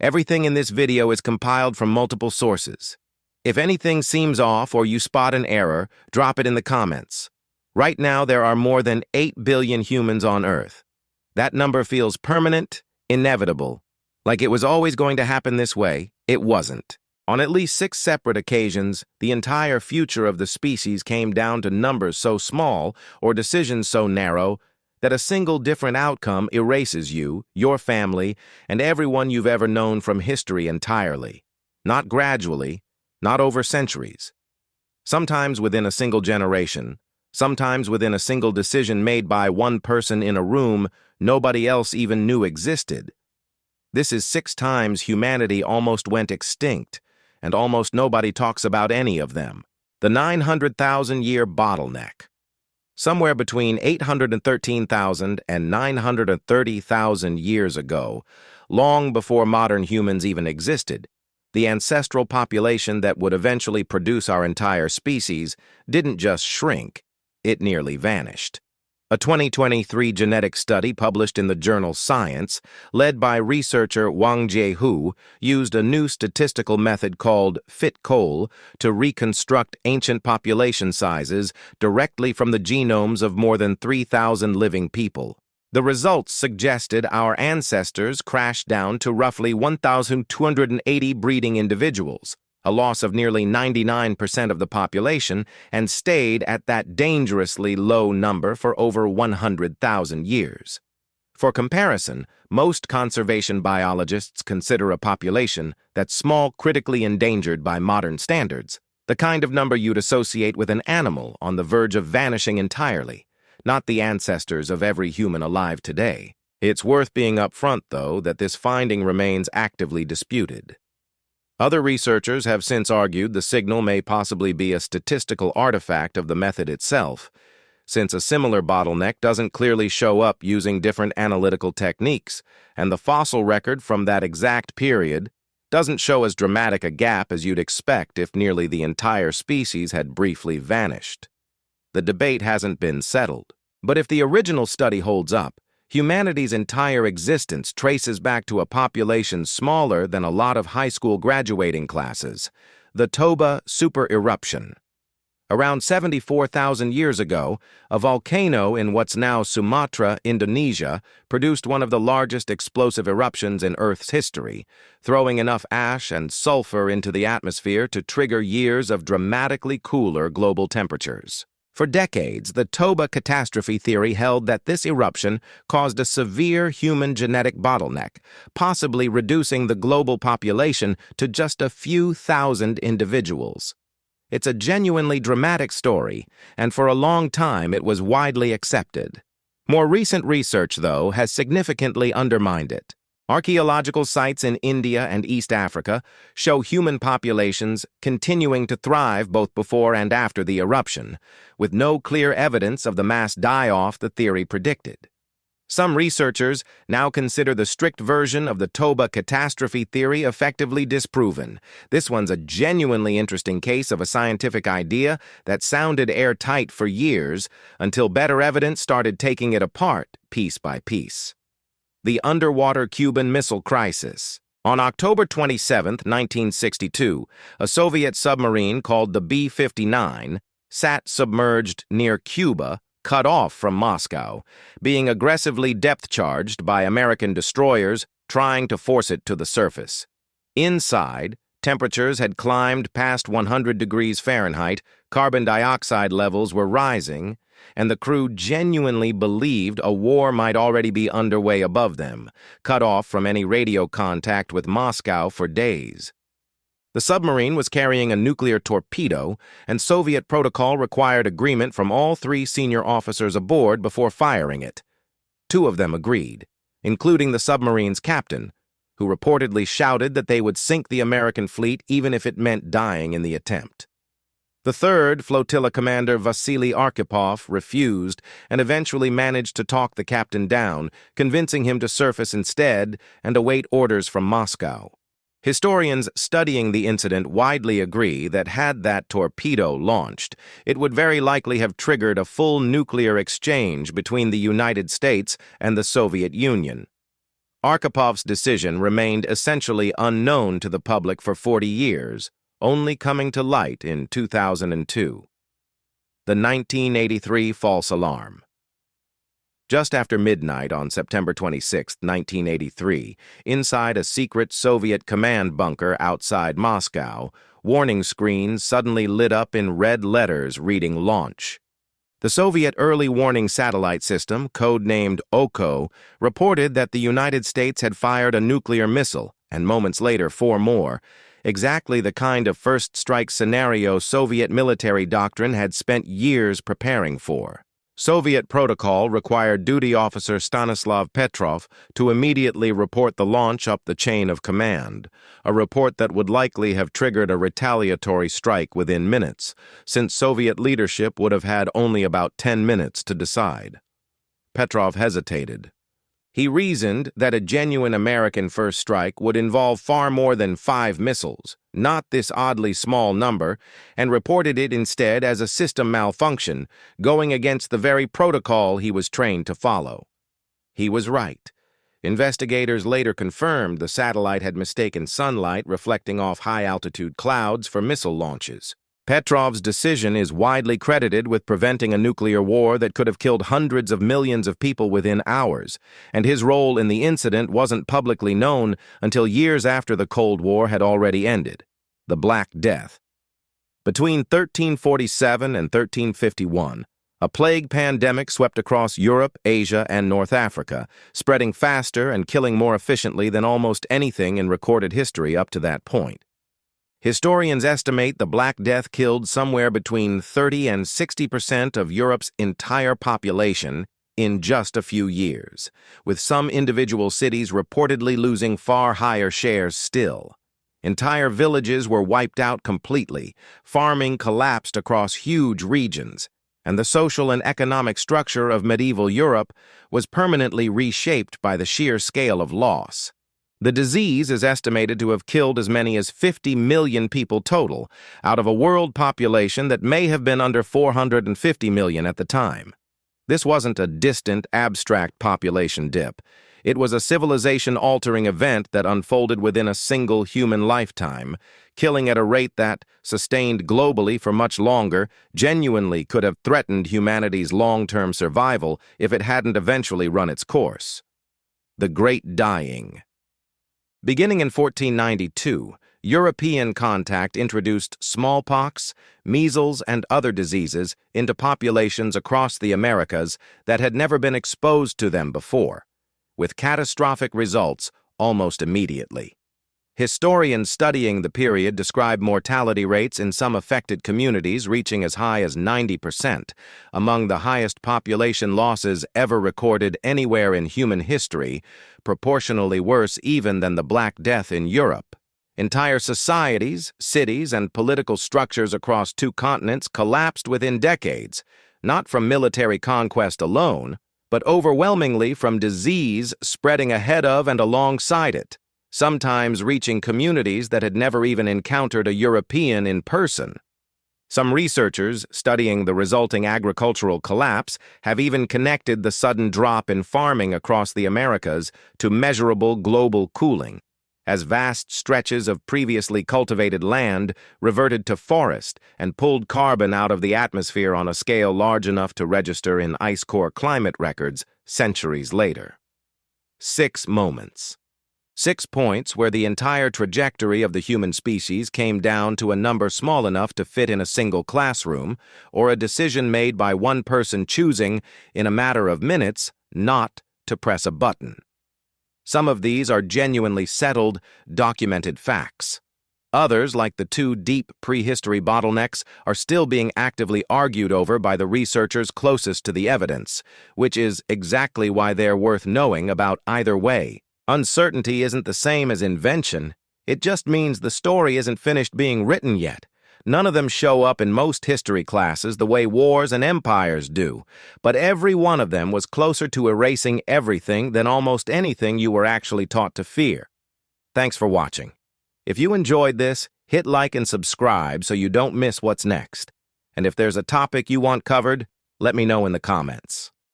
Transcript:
Everything in this video is compiled from multiple sources. If anything seems off or you spot an error, drop it in the comments. Right now, there are more than 8 billion humans on Earth. That number feels permanent, inevitable. Like it was always going to happen this way, it wasn't. On at least 6 separate occasions, the entire future of the species came down to numbers so small or decisions so narrow that a single different outcome erases you, your family, and everyone you've ever known from history entirely. Not gradually, not over centuries. Sometimes within a single generation, sometimes within a single decision made by one person in a room nobody else even knew existed. This is 6 times humanity almost went extinct, and almost nobody talks about any of them. The 900,000-year bottleneck. Somewhere between 813,000 and 930,000 years ago, long before modern humans even existed, the ancestral population that would eventually produce our entire species didn't just shrink, it nearly vanished. A 2023 genetic study published in the journal Science, led by researcher Wang Jiehu, used a new statistical method called FitCol to reconstruct ancient population sizes directly from the genomes of more than 3,000 living people. The results suggested our ancestors crashed down to roughly 1,280 breeding individuals, a loss of nearly 99% of the population, and stayed at that dangerously low number for over 100,000 years. For comparison, most conservation biologists consider a population that's small, critically endangered by modern standards, the kind of number you'd associate with an animal on the verge of vanishing entirely, not the ancestors of every human alive today. It's worth being upfront, though, that this finding remains actively disputed. Other researchers have since argued the signal may possibly be a statistical artifact of the method itself, since a similar bottleneck doesn't clearly show up using different analytical techniques, and the fossil record from that exact period doesn't show as dramatic a gap as you'd expect if nearly the entire species had briefly vanished. The debate hasn't been settled, but if the original study holds up, humanity's entire existence traces back to a population smaller than a lot of high school graduating classes, the Toba Supereruption. Around 74,000 years ago, a volcano in what's now Sumatra, Indonesia, produced one of the largest explosive eruptions in Earth's history, throwing enough ash and sulfur into the atmosphere to trigger years of dramatically cooler global temperatures. For decades, the Toba catastrophe theory held that this eruption caused a severe human genetic bottleneck, possibly reducing the global population to just a few thousand individuals. It's a genuinely dramatic story, and for a long time it was widely accepted. More recent research, though, has significantly undermined it. Archaeological sites in India and East Africa show human populations continuing to thrive both before and after the eruption, with no clear evidence of the mass die-off the theory predicted. Some researchers now consider the strict version of the Toba catastrophe theory effectively disproven. This one's a genuinely interesting case of a scientific idea that sounded airtight for years until better evidence started taking it apart piece by piece. The underwater Cuban Missile Crisis. On October 27, 1962, a Soviet submarine called the B-59 sat submerged near Cuba, cut off from Moscow, being aggressively depth-charged by American destroyers trying to force it to the surface. Inside, temperatures had climbed past 100 degrees Fahrenheit, carbon dioxide levels were rising, and the crew genuinely believed a war might already be underway above them, cut off from any radio contact with Moscow for days. The submarine was carrying a nuclear torpedo, and Soviet protocol required agreement from all 3 senior officers aboard before firing it. 2 of them agreed, including the submarine's captain, who reportedly shouted that they would sink the American fleet even if it meant dying in the attempt. The third, flotilla commander Vasili Arkhipov, refused and eventually managed to talk the captain down, convincing him to surface instead and await orders from Moscow. Historians studying the incident widely agree that had that torpedo launched, it would very likely have triggered a full nuclear exchange between the United States and the Soviet Union. Arkhipov's decision remained essentially unknown to the public for 40 years, only coming to light in 2002. The 1983 false alarm. Just after midnight on September 26, 1983, inside a secret Soviet command bunker outside Moscow, warning screens suddenly lit up in red letters reading "Launch." The Soviet early warning satellite system, codenamed OKO, reported that the United States had fired a nuclear missile, and moments later 4 more, exactly the kind of first strike scenario Soviet military doctrine had spent years preparing for. Soviet protocol required duty officer Stanislav Petrov to immediately report the launch up the chain of command, a report that would likely have triggered a retaliatory strike within minutes, since Soviet leadership would have had only about 10 minutes to decide. Petrov hesitated. He reasoned that a genuine American first strike would involve far more than 5 missiles, not this oddly small number, and reported it instead as a system malfunction, going against the very protocol he was trained to follow. He was right. Investigators later confirmed the satellite had mistaken sunlight reflecting off high-altitude clouds for missile launches. Petrov's decision is widely credited with preventing a nuclear war that could have killed hundreds of millions of people within hours, and his role in the incident wasn't publicly known until years after the Cold War had already ended. The Black Death. Between 1347 and 1351, a plague pandemic swept across Europe, Asia, and North Africa, spreading faster and killing more efficiently than almost anything in recorded history up to that point. Historians estimate the Black Death killed somewhere between 30 and 60% of Europe's entire population in just a few years, with some individual cities reportedly losing far higher shares still. Entire villages were wiped out completely, farming collapsed across huge regions, and the social and economic structure of medieval Europe was permanently reshaped by the sheer scale of loss. The disease is estimated to have killed as many as 50 million people total, out of a world population that may have been under 450 million at the time. This wasn't a distant, abstract population dip. It was a civilization-altering event that unfolded within a single human lifetime, killing at a rate that, sustained globally for much longer, genuinely could have threatened humanity's long-term survival if it hadn't eventually run its course. The Great Dying. Beginning in 1492, European contact introduced smallpox, measles, and other diseases into populations across the Americas that had never been exposed to them before, with catastrophic results almost immediately. Historians studying the period describe mortality rates in some affected communities reaching as high as 90%, among the highest population losses ever recorded anywhere in human history, proportionally worse even than the Black Death in Europe. Entire societies, cities, and political structures across 2 continents collapsed within decades, not from military conquest alone, but overwhelmingly from disease spreading ahead of and alongside it, sometimes reaching communities that had never even encountered a European in person. Some researchers studying the resulting agricultural collapse have even connected the sudden drop in farming across the Americas to measurable global cooling, as vast stretches of previously cultivated land reverted to forest and pulled carbon out of the atmosphere on a scale large enough to register in ice core climate records centuries later. 6 moments. 6 points where the entire trajectory of the human species came down to a number small enough to fit in a single classroom, or a decision made by one person choosing, in a matter of minutes, not to press a button. Some of these are genuinely settled, documented facts. Others, like the 2 deep prehistory bottlenecks, are still being actively argued over by the researchers closest to the evidence, which is exactly why they're worth knowing about either way. Uncertainty isn't the same as invention. It just means the story isn't finished being written yet. None of them show up in most history classes the way wars and empires do, but every one of them was closer to erasing everything than almost anything you were actually taught to fear. Thanks for watching. If you enjoyed this, hit like and subscribe so you don't miss what's next. And if there's a topic you want covered, let me know in the comments.